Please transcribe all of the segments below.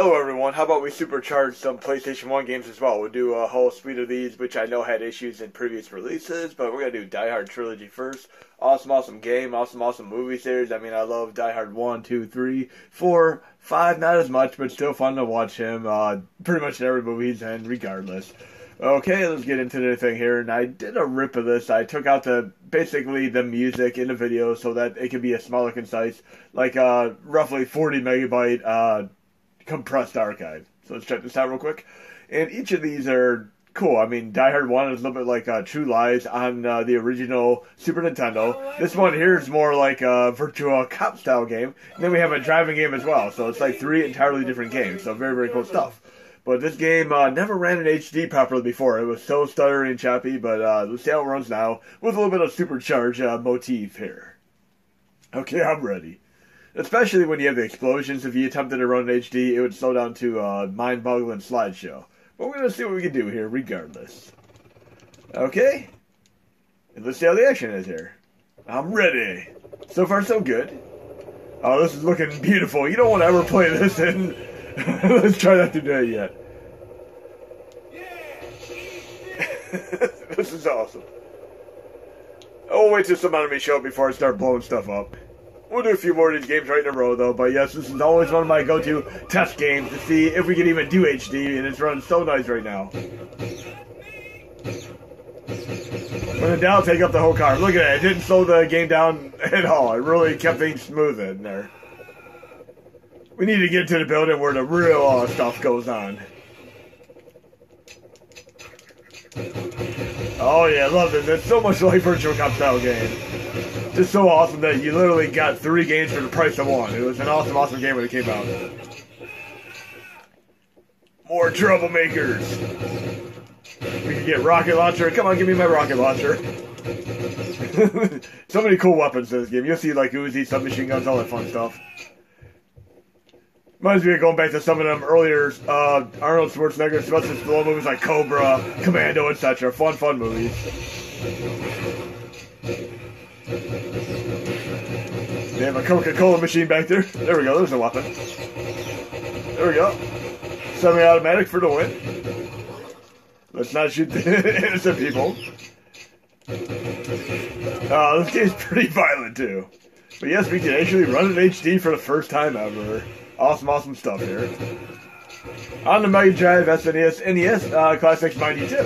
Hello everyone, how about we supercharge some PlayStation 1 games as well? We'll do a whole suite of these, which I know had issues in previous releases, but we're going to do Die Hard Trilogy first. Awesome game, awesome movie series. I mean, I love Die Hard 1, 2, 3, 4, 5, not as much, but still fun to watch him. Pretty much in every movie he's in, regardless. Okay, let's get into the thing here, and I did a rip of this. I took out basically the music in the video so that it could be a smaller, concise, like roughly 40 megabyte compressed archive. So let's check this out real quick. And each of these are cool. I mean, Die Hard 1 is a little bit like True Lies on the original Super Nintendo. This one here is more like a Virtua Cop style game. And then we have a driving game as well. So it's like 3 entirely different games. So very cool stuff. But this game never ran in HD properly before. It was so stuttery and choppy, but let's see how it runs now with a little bit of supercharged motif here. Okay, I'm ready. Especially when you have the explosions. If you attempted to run in HD, it would slow down to a mind-boggling slideshow. But we're going to see what we can do here regardless. Okay? And let's see how the action is here. I'm ready. So far, so good. Oh, this is looking beautiful. You don't want to ever play this in... Let's try not to do it yet. This is awesome. I'll wait till some enemies show up before I start blowing stuff up. We'll do a few more of these games right in a row, though. But yes, this is always one of my go-to test games to see if we can even do HD, and it's running so nice right now. When in doubt, take up the whole car. Look at it. It didn't slow the game down at all. It really kept things smooth in there. We need to get to the building where the real stuff goes on. Oh yeah, I love this. It's so much like Virtua Cop style game. Just so awesome that you literally got 3 games for the price of 1. It was an awesome game when it came out. More troublemakers. We can get rocket launcher. Come on, give me my rocket launcher. So many cool weapons in this game. You'll see like Uzi, submachine guns, all that fun stuff. Reminds me of going back to some of them earlier Arnold Schwarzenegger, Sylvester Stallone movies like Cobra, Commando, etc. Fun movies. They have a Coca-Cola machine back there. There we go, there's a weapon. There we go. Semi-automatic for the win. Let's not shoot the innocent people. This game's pretty violent too. But yes, we can actually run in HD for the first time ever. Awesome stuff here. On the Mega Drive, NES Classics 92.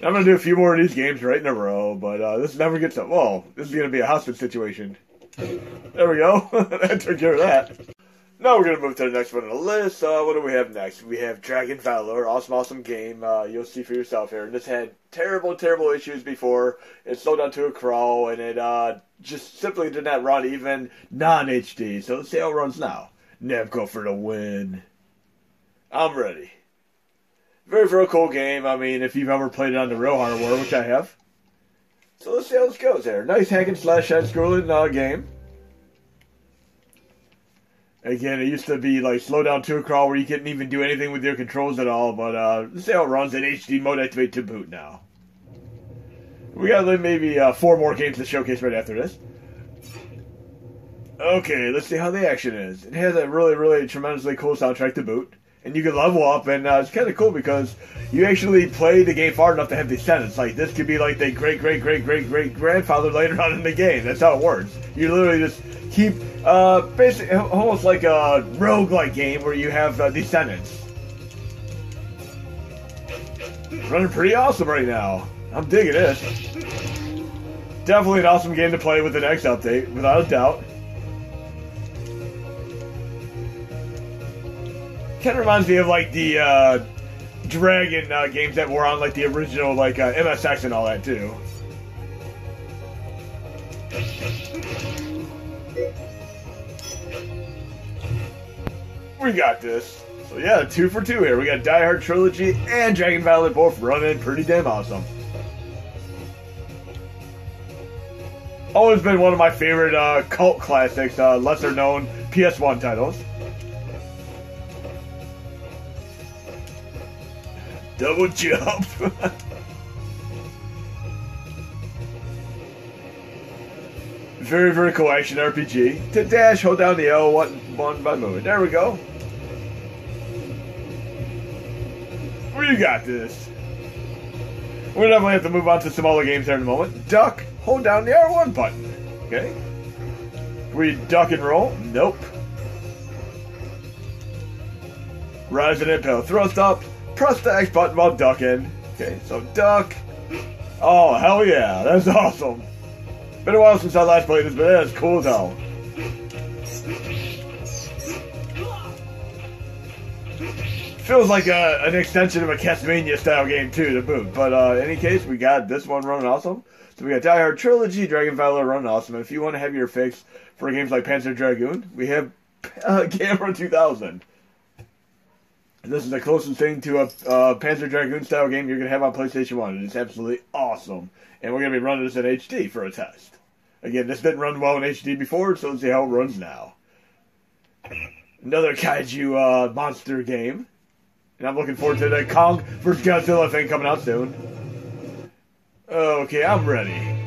I'm going to do a few more of these games right in a row, but this never gets up. Whoa, this is going to be a hostage situation. There we go. That took care of that. Now we're going to move to the next one on the list. What do we have next? We have Dragon Valor. Awesome game. You'll see for yourself here. And this had terrible issues before. It slowed down to a crawl, and it just simply did not run even non-HD. So let's see how it runs now. Namco for the win. I'm ready. Very cool game. I mean, if you've ever played it on the real hardware, which I have. So let's see how this goes there. Nice hack and slash side-scrolling game. Again, it used to be like slow down to a crawl where you couldn't even do anything with your controls at all, but let's see how it runs in HD mode activate to boot now. We got maybe 4 more games to showcase right after this. Okay, let's see how the action is. It has a really tremendously cool soundtrack to boot. And you can level up, and it's kind of cool because you actually play the game far enough to have descendants. Like, this could be like the great-great-great-great-great-grandfather later on in the game. That's how it works. You literally just keep, basically, almost like a roguelike game where you have descendants. Running pretty awesome right now. I'm digging this. Definitely an awesome game to play with the next update, without a doubt. Kind of reminds me of like the Dragon games that were on like the original like MSX and all that too. We got this. So yeah, 2 for 2 here. We got Die Hard Trilogy and Dragon Valor both running pretty damn awesome. Always been one of my favorite cult classics, lesser known PS1 titles. Double jump. Very cool action RPG. To dash, hold down the L1 by moving. There we go. We got this. We're definitely have to move on to some other games here in a moment. Duck, hold down the R1 button. Okay. We duck and roll? Nope. Rise and impel. Thrust up. Press the X button while ducking. Okay, so duck. Oh, hell yeah. That's awesome. Been a while since I last played this, but that's cool as hell. Feels like an extension of a Castlevania style game too to boot. But in any case, we got this one running awesome. So we got Die Hard Trilogy, Dragon Valor running awesome. And if you want to have your fix for games like Panzer Dragoon, we have Gamera 2000. This is the closest thing to a Panzer Dragoon style game you're going to have on PlayStation 1. And it's absolutely awesome. And we're going to be running this in HD for a test. Again, this didn't run well in HD before, so let's see how it runs now. Another kaiju monster game. And I'm looking forward to the Kong vs. Godzilla thing coming out soon. Okay, I'm ready.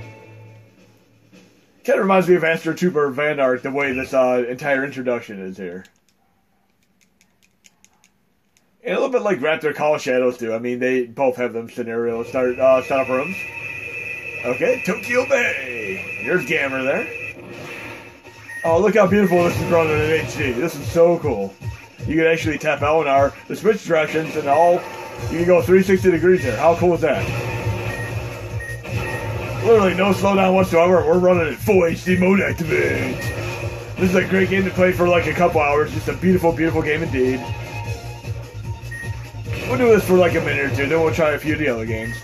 Kind of reminds me of Astro Trooper Van Ark, the way this entire introduction is here. And a little bit like Raptor Call Shadows do. I mean, they both have them scenario setup rooms. Okay, Tokyo Bay. Here's Gamera there. Oh, look how beautiful this is running in HD. This is so cool. You can actually tap L and R, the switch directions, and all. You can go 360 degrees here. How cool is that? Literally no slowdown whatsoever. We're running at full HD mode activate. This is a great game to play for like a couple hours. Just a beautiful, beautiful game indeed. We'll do this for like a minute or two, then we'll try a few of the other games.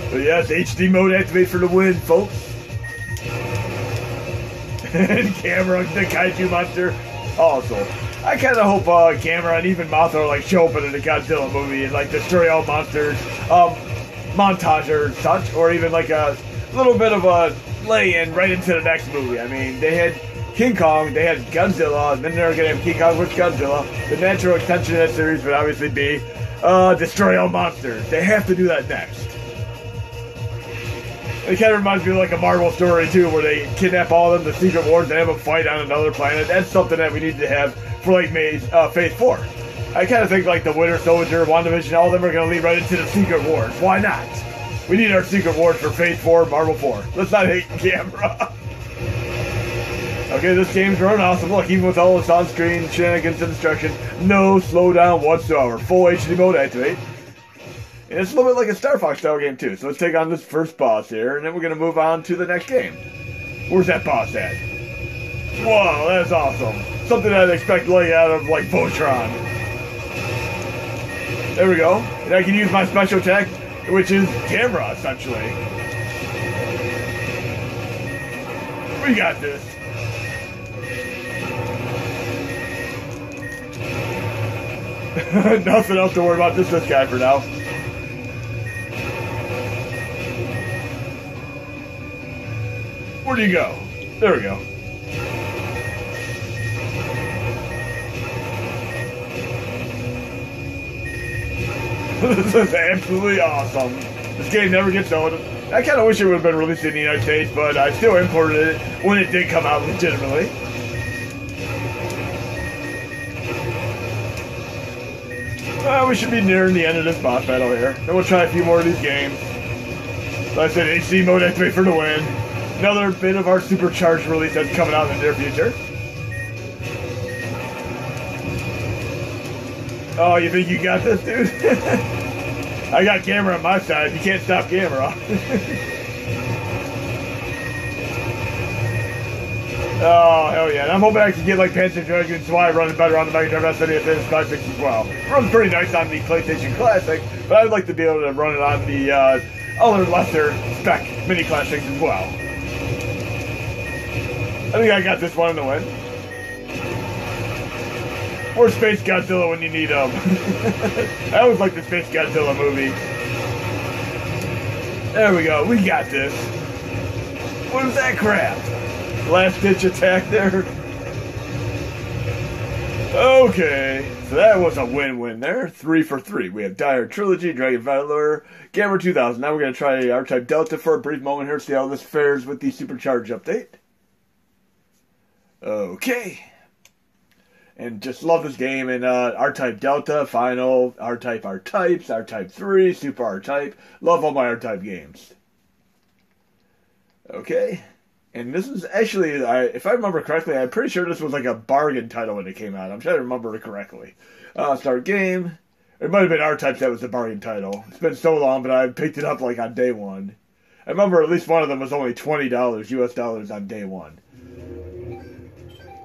But yes, HD mode activate for the win, folks. And Gamera, the kaiju monster. Also, I kind of hope Gamera and even Mothra like show up in the Godzilla movie and like destroy all monsters, montage or such, or even like a little bit of a lay-in right into the next movie. I mean, they had King Kong, they had Godzilla, and then they're gonna have King Kong vs. Godzilla. The natural extension of that series would obviously be destroy all monsters. They have to do that next. It kind of reminds me of like a Marvel story too, where they kidnap all of them, the Secret Wars, and have a fight on another planet. That's something that we need to have for like Phase 4. I kind of think like the Winter Soldier, WandaVision, all of them are going to lead right into the Secret Wars. Why not? We need our Secret Wars for Phase 4, Marvel 4. Let's not hate Gamera. Okay, this game's running awesome. Look, even with all this on-screen shenanigans and destruction, no slowdown whatsoever. Full HD mode activate. And it's a little bit like a Star Fox style game too. So let's take on this first boss here, and then we're going to move on to the next game. Where's that boss at? Whoa, that's awesome. Something I'd expect like out of like Voltron. There we go. And I can use my special attack, which is Gamera, essentially. We got this. Nothing else to worry about. This guy for now. Where do you go? There we go. This is absolutely awesome. This game never gets old. I kind of wish it would have been released in the United States, but I still imported it when it did come out legitimately. Well, we should be nearing the end of this boss battle here. Then we'll try a few more of these games. Like I said, HD mode activate for the win. Another bit of our supercharged release that's coming out in the near future. Oh, you think you got this, dude? I got Gamera on my side. You can't stop Gamera. Oh, hell yeah. And I'm hoping I can get like Panzer Dragoon Y running better on the Mega Drive NES Classics as well. It runs pretty nice on the PlayStation Classic, but I'd like to be able to run it on the other lesser spec mini classics as well. I think I got this one in the win. Or Space Godzilla when you need him. I always like the Space Godzilla movie. There we go. We got this. What is that crap? Last ditch attack there. Okay. So that was a win-win there. 3 for 3. We have Die Hard Trilogy, Dragon Valor, Gamera 2000. Now we're going to try R-Type Delta for a brief moment here. See how this fares with the Supercharge update. Okay. And just love this game. And R-Type Delta, Final, R-Type R-Types, R-Type 3, Super R-Type. Love all my R-Type games. Okay. And this is actually, if I remember correctly, I'm pretty sure this was like a bargain title when it came out. I'm trying to remember it correctly. Start game. It might have been R-Types that was the bargain title. It's been so long, but I picked it up like on day one. I remember at least one of them was only $20 US dollars on day one.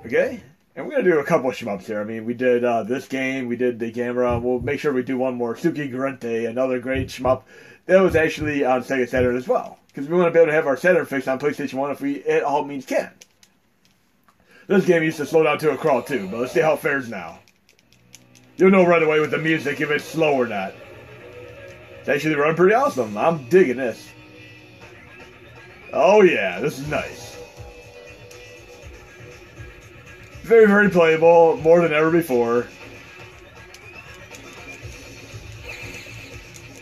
Okay? And we're going to do a couple of shmups here. I mean, we did this game, we did the Gamera. We'll make sure we do one more. Suki Garente, another great shmup. That was actually on Sega Saturn as well. Because we want to be able to have our Saturn fixed on PlayStation 1 if we, it all means can. This game used to slow down to a crawl too, but let's see how it fares now. You'll know right away with the music if it's slow or not. It's actually run pretty awesome. I'm digging this. Oh yeah, this is nice. Very, very playable, more than ever before.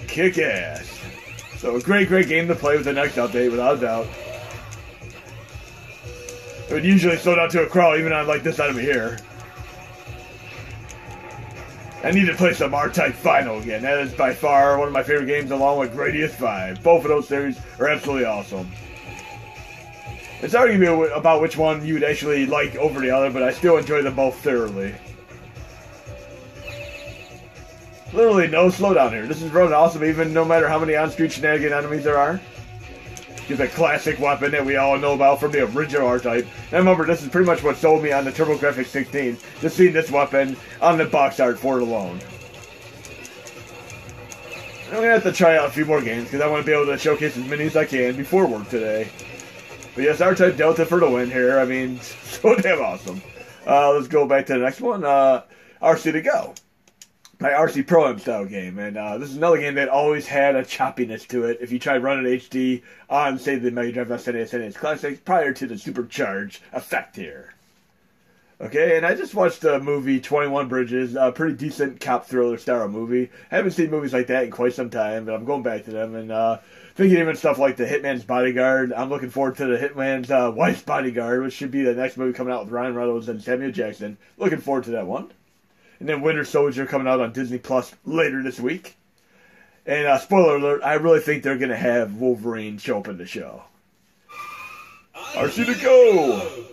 Kick ass. So a great, great game to play with the next update, without a doubt. It would usually slow down to a crawl, even on like this item here. I need to play some R-Type Final again. That is by far one of my favorite games, along with Gradius 5. Both of those series are absolutely awesome. It's arguable about which one you'd actually like over the other, but I still enjoy them both thoroughly. Literally no slowdown here. This is running awesome, even no matter how many on-screen shenanigan enemies there are. It's a classic weapon that we all know about from the original R-Type. And remember, this is pretty much what sold me on the TurboGrafx 16, just seeing this weapon on the box art for it alone. I'm going to have to try out a few more games, because I want to be able to showcase as many as I can before work today. But yes, R-Type Delta for the win here. I mean, so damn awesome. Let's go back to the next one. RC to Go. My RC Pro-Am style game. And this is another game that always had a choppiness to it. If you tried running HD on, say, the Mega Drive NES Classics prior to the supercharged effect here. Okay, and I just watched the movie 21 Bridges, a pretty decent cop thriller style movie. I haven't seen movies like that in quite some time, but I'm going back to them. And thinking even stuff like The Hitman's Bodyguard. I'm looking forward to The Hitman's Wife's Bodyguard, which should be the next movie coming out with Ryan Reynolds and Samuel Jackson. Looking forward to that one. And then Winter Soldier coming out on Disney Plus later this week. And spoiler alert, I really think they're going to have Wolverine show up in the show. RC to Go!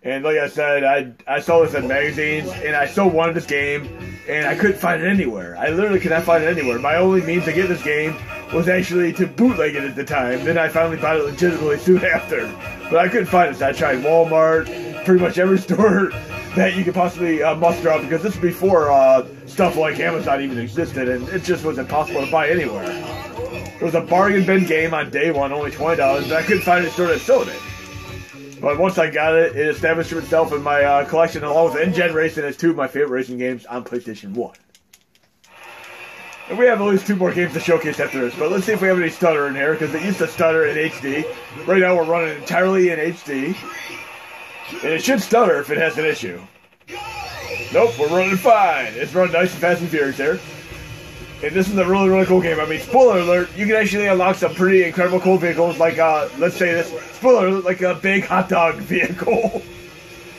And like I said, I saw this in magazines, and I so wanted this game, and I couldn't find it anywhere. I literally could not find it anywhere. My only means to get this game was actually to bootleg it at the time. Then I finally bought it legitimately soon after. But I couldn't find it, so I tried Walmart, pretty much every store that you could possibly muster up, because this was before stuff like Amazon even existed, and it just was impossible to buy anywhere. It was a bargain bin game on day one, only $20, but I couldn't find a store that sold it. But once I got it, it established itself in my collection, along with N-Gen Racing as two of my favorite racing games on PlayStation 1. And we have at least two more games to showcase after this, but let's see if we have any stutter in here, because it used to stutter in HD. Right now we're running entirely in HD. And it should stutter if it has an issue. Nope, we're running fine. It's running nice and fast and furious here. And this is a really, really cool game. I mean, spoiler alert, you can actually unlock some pretty incredible cool vehicles, like, let's say this, spoiler alert, like a big hot dog vehicle.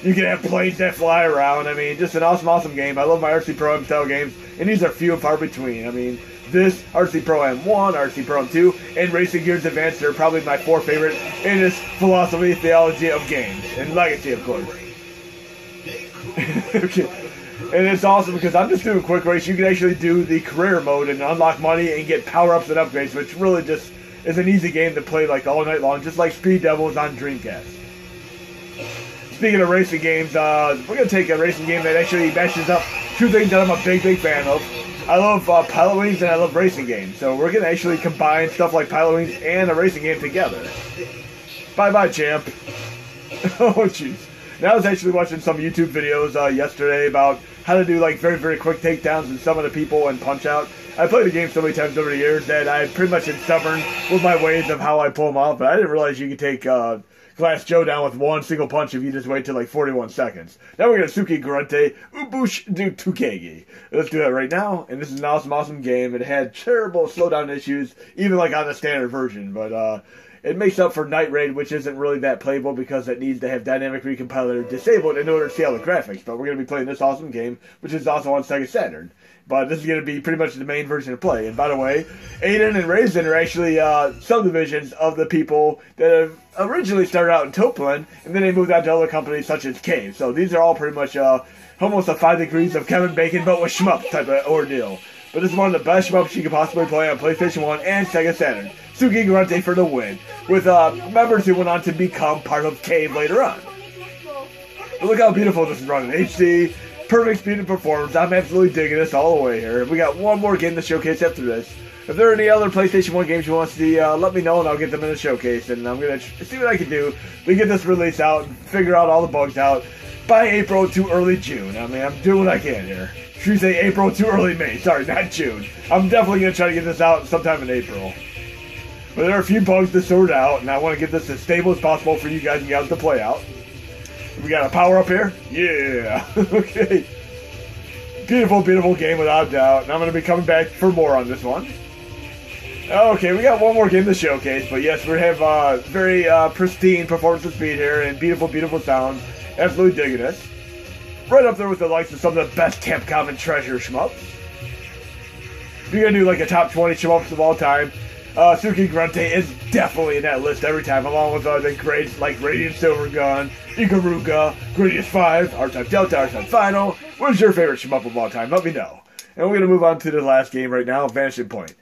You can have planes that fly around. I mean, just an awesome, awesome game. I love my RC Pro-Am style games, and these are few and far between. I mean, this, RC Pro-Am 1, RC Pro-Am 2, and Racing Gears Advanced are probably my four favorite in this philosophy, theology of games. And legacy, of course. Okay. And it's awesome because I'm just doing quick race. You can actually do the career mode and unlock money and get power-ups and upgrades, which really just is an easy game to play like all night long, just like Speed Devils on Dreamcast. Speaking of racing games, we're going to take a racing game that actually matches up two things that I'm a big, big fan of. I love Pilot Wings and I love racing games, so we're going to actually combine stuff like Pilot Wings and a racing game together. Bye-bye, champ. Oh, jeez. And I was actually watching some YouTube videos yesterday about how to do like very, very quick takedowns and some of the people and punch out. I played the game so many times over the years that I pretty much am stubborn with my ways of how I pull them off, but I didn't realize you could take Glass Joe down with one single punch if you just wait till like 41 seconds. Now we're going to Suki Garante Ubush do Tukegi. Let's do that right now, and this is an awesome, awesome game. It had terrible slowdown issues, even like on the standard version, but it makes up for Night Raid, which isn't really that playable because it needs to have dynamic recompiler disabled in order to see all the graphics. But we're going to be playing this awesome game, which is also on Sega Saturn. But this is going to be pretty much the main version of play. And by the way, Aiden and Raisin are actually subdivisions of the people that have originally started out in Toplin, and then they moved out to other companies such as Cave. So these are all pretty much almost the 5 degrees of Kevin Bacon, but with shmup type of ordeal. But this is one of the best shmups you could possibly play on PlayStation 1 and Sega Saturn. Suki Grante for the win, with members who went on to become part of Cave later on. But look how beautiful this is running. HD, perfect speed and performance. I'm absolutely digging this all the way here. We got one more game to showcase after this. If there are any other PlayStation 1 games you want to see, let me know and I'll get them in the showcase. And I'm going to see what I can do. We get this release out and figure out all the bugs out by April to early June. I mean, I'm doing what I can here. Should we say April to early May? Sorry, not June. I'm definitely going to try to get this out sometime in April. But there are a few bugs to sort out, and I want to get this as stable as possible for you guys and gals to play out. We got a power up here? Yeah. Okay. Beautiful, beautiful game without a doubt. And I'm going to be coming back for more on this one. Okay, we got one more game to showcase. But yes, we have very pristine performance and speed here and beautiful, beautiful sound. Absolutely digging this. Right up there with the likes of some of the best Capcom and Treasure shmups. If you're going to do like a top 20 shmups of all time, Suki Grante is definitely in that list every time, along with the greats like Radiant Silver Gun, Ikaruga, Gradius 5, R-Type Delta, R-Type Final. What is your favorite shmup of all time? Let me know. And we're going to move on to the last game right now, Vanishing Point.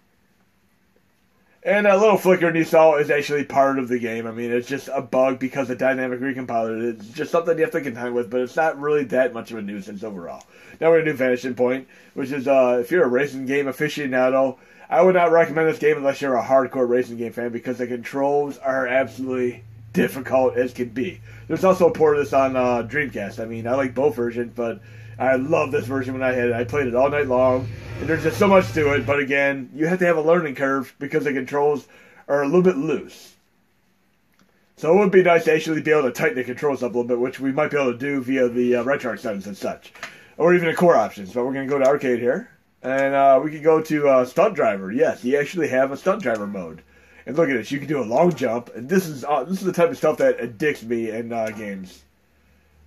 And that little flicker you saw is actually part of the game. I mean, it's just a bug because of dynamic recompiler. It's just something you have to contend with, but it's not really that much of a nuisance overall. Now we're going to do Vanishing Point, which is, if you're a racing game aficionado, I would not recommend this game unless you're a hardcore racing game fan because the controls are absolutely difficult as can be. There's also a port of this on Dreamcast. I mean, I like both versions, but I love this version when I had it. I played it all night long, and there's just so much to it. But again, you have to have a learning curve because the controls are a little bit loose. So it would be nice to actually be able to tighten the controls up a little bit, which we might be able to do via the RetroArch settings and such, or even the core options. But we're going to go to Arcade here, and we can go to Stunt Driver. Yes, you actually have a Stunt Driver mode. And look at this, you can do a long jump, and this is the type of stuff that addicts me in games.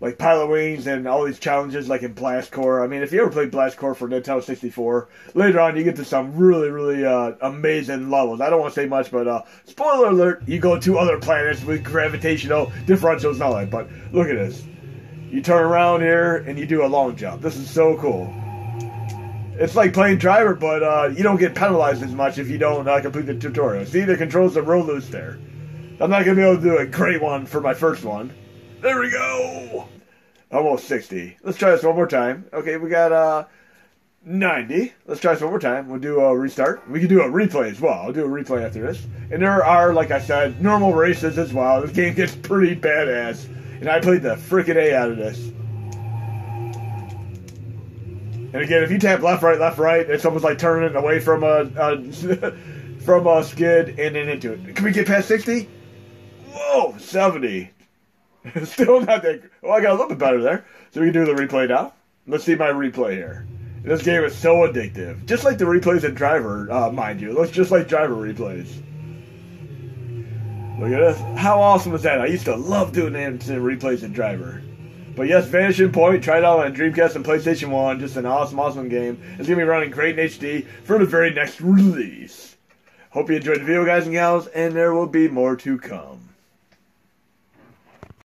Like Pilot Wings and all these challenges like in Blast Corps. I mean, if you ever played Blast Corps for Nintendo 64, later on you get to some really, really amazing levels. I don't want to say much, but spoiler alert, you go to other planets with gravitational differentials and all that. But look at this. You turn around here and you do a long jump. This is so cool. It's like playing Driver, but you don't get penalized as much if you don't complete the tutorial. See, the controls are real loose there. I'm not going to be able to do a great one for my first one. There we go! Almost 60. Let's try this one more time. Okay, we got 90. Let's try this one more time. We'll do a restart. We can do a replay as well. I'll do a replay after this. And there are, like I said, normal races as well. This game gets pretty badass. And I played the frickin' A out of this. And again, if you tap left, right, it's almost like turning away from a from a skid and then into it. Can we get past 60? Whoa, 70. Still not that. Well, I got a little bit better there. So we can do the replay now. Let's see my replay here. This game is so addictive. Just like the replays in Driver, mind you. It looks just like Driver replays. Look at this. How awesome is that? I used to love doing them replays in Driver. But yes, Vanishing Point, try it out on Dreamcast and PlayStation 1. Just an awesome, awesome game. It's going to be running great in HD for the very next release. Hope you enjoyed the video, guys and gals, and there will be more to come.